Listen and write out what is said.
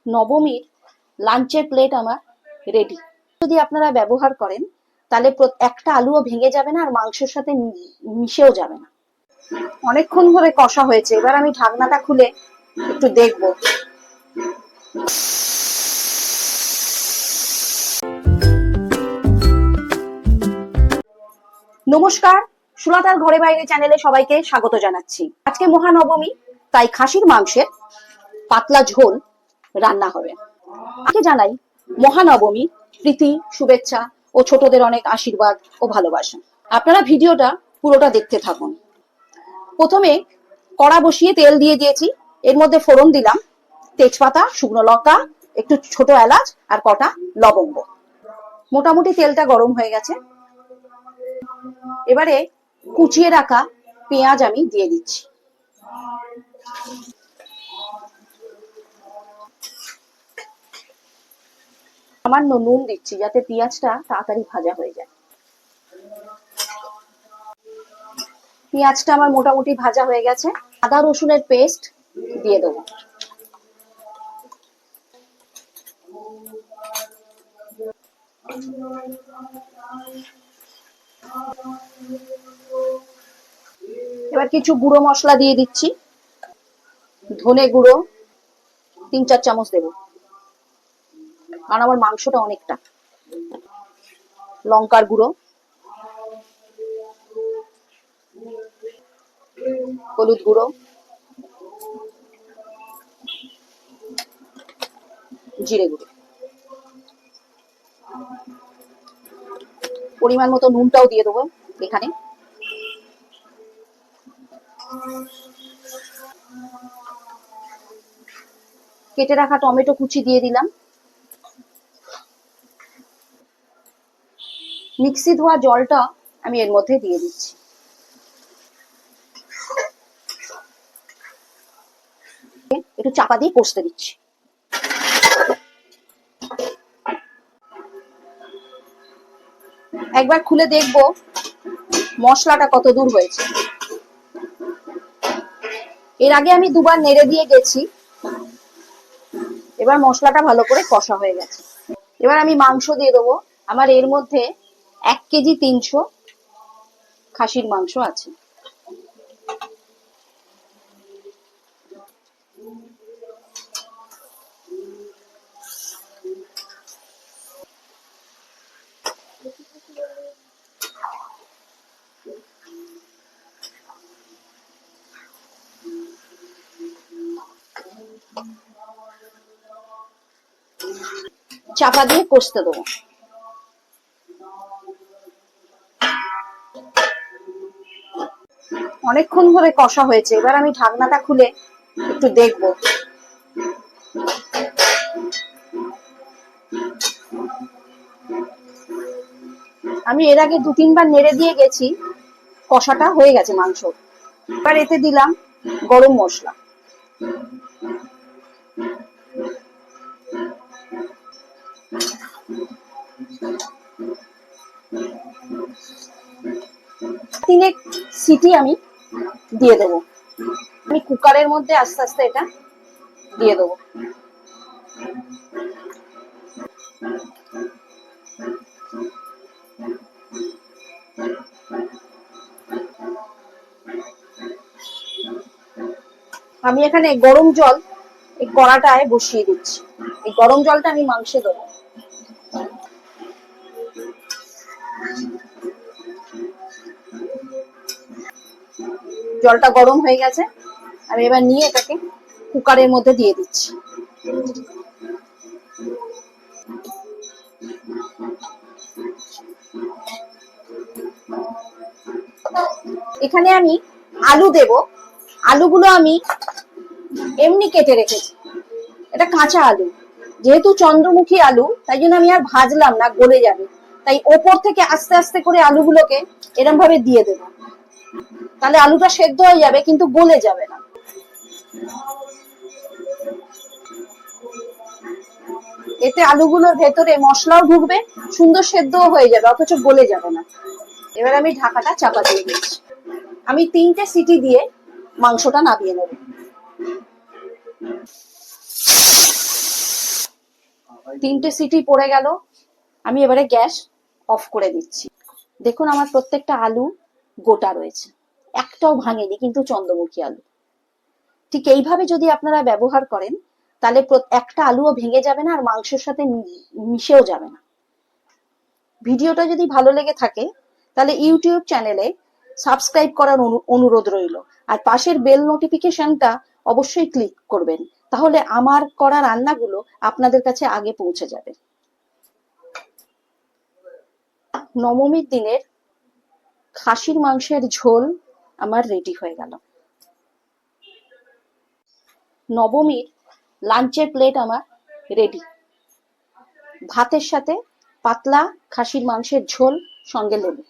নবমীর লাঞ্চের প্লেট আমার রেডি। যদি আপনারা ব্যবহার করেন তাহলে একটা আলুও ভেঙে যাবে না আর মাংসের সাথে মিশেও যাবে না। অনেকক্ষণ ধরে কষা হয়েছে, এবার আমি ঢাকনাটা খুলে একটু দেখব। নমস্কার, সুলতার ঘরে বাইরে চ্যানেলে সবাইকে স্বাগত জানাচ্ছি। আজকে মহানবমী, তাই খাসির মাংসের পাতলা ঝোল রান্না হবে। আগে জানাই মহানবমী প্রীতি, শুভেচ্ছা ও ছোটদের অনেক আশীর্বাদ ও ভালোবাসা। আপনারা ভিডিওটা পুরোটা দেখতে থাকুন। প্রথমে কড়া বসিয়ে তেল দিয়ে দিয়েছি, এর মধ্যে ফোড়ন দিলাম তেজপাতা, শুকনো লঙ্কা, একটু ছোট এলাচ আর কটা লবঙ্গ। মোটামুটি তেলটা গরম হয়ে গেছে, এবারে কুচিয়ে রাখা পেঁয়াজ আমি দিয়ে দিচ্ছি। সামান্য নুন দিচ্ছি যাতে পেঁয়াজটা তাড়াতাড়ি ভাজা হয়ে যায়। পেঁয়াজটা আমার মোটামুটি ভাজা হয়ে গেছে, আদা রসুনের পেস্ট দিয়ে দেবো। এবার কিছু গুঁড়ো মশলা দিয়ে দিচ্ছি। ধনে গুঁড়ো 3-4 চামচ দেব, কারণ আমার মাংসটা অনেকটা। লঙ্কার গুঁড়ো, হলুদ গুঁড়ো, জিরে গুঁড়ো, পরিমাণ মতো নুনটাও দিয়ে দেবো এখানে। কেটে রাখা টমেটো কুচি দিয়ে দিলাম। মিক্সি ধোয়া জলটা আমি এর মধ্যে দিয়ে দিচ্ছি। একটু চাপা দিয়ে কষতে দিচ্ছি। একবার খুলে দেখবো মশলাটা কত দূর হয়েছে। এর আগে আমি দুবার নেড়ে দিয়ে গেছি, এবার মশলাটা ভালো করে কষা হয়ে গেছে। এবার আমি মাংস দিয়ে দেবো। আমার এর মধ্যে 1 কেজি 300 খাসির মাংস আছে। চাপা দিয়ে কষতে দেবো। অনেকক্ষণ ধরে কষা হয়েছে, এবার আমি ঢাকনাটা খুলে একটু দেখব। আমি এর আগে 2-3 বার নেড়ে দিয়ে গেছি, কষাটা হয়ে গেছে মাংস। এবার এতে দিলাম গরম মশলা, তিনেক সিটি আমি দিয়ে দেবো। আমি কুকারের মধ্যে আস্তে আস্তে এটা দিয়ে দেবো। আমি এখানে গরম জল এই কড়াটায় বসিয়ে দিচ্ছি। এই গরম জলটা আমি মাংসে দেবো। জলটা গরম হয়ে গেছে, আমি এবার নিয়ে এটাকে কুকারের মধ্যে দিয়ে দিচ্ছি। এখানে আমি আলু দেব। আলুগুলো আমি এমনি কেটে রেখেছি, এটা কাঁচা আলু। যেহেতু চন্দ্রমুখী আলু, তাই জন্য আমি আর ভাজলাম না, গলে যাবে। তাই ওপর থেকে আস্তে আস্তে করে আলুগুলোকে এরকম ভাবে দিয়ে দেবো, তাহলে আলুটা সেদ্ধ হয়ে যাবে কিন্তু গলে যাবে না। এতে আলুগুলোর ভেতরে মশলাও ঢুকবে, সুন্দর সেদ্ধও হয়ে যাবে, অথচ গলে যাবে না। এবার আমি ঢাকাটা চাপা দিয়ে দিচ্ছি। আমি 3টে সিটি দিয়ে মাংসটা নামিয়ে নেব। 3টে সিটি পড়ে গেল, আমি এবারে গ্যাস অফ করে দিচ্ছি। দেখুন আমার প্রত্যেকটা আলু গোটা রয়েছে, একটাও ভাঙেনি, কিন্তু চন্দ্রমুখী আলু। ঠিক এইভাবে যদি আপনারা ব্যবহার করেন তাহলে একটা আলুও ভেঙে যাবে না আর মাংসের সাথে মিশেও যাবে না। ভিডিওটা যদি ভালো লেগে থাকে তাহলে ইউটিউব চ্যানেলে সাবস্ক্রাইব করার অনুরোধ রইল, আর পাশের বেল নোটিফিকেশনটা অবশ্যই ক্লিক করবেন, তাহলে আমার করা রান্নাগুলো আপনাদের কাছে আগে পৌঁছে যাবে। নবমীর দিনের খাসির মাংসের ঝোল আমার রেডি হয়ে গেল। নবমীর লাঞ্চের প্লেট আমার রেডি। ভাতের সাথে পাতলা খাসির মাংসের ঝোল, সঙ্গে লেবু।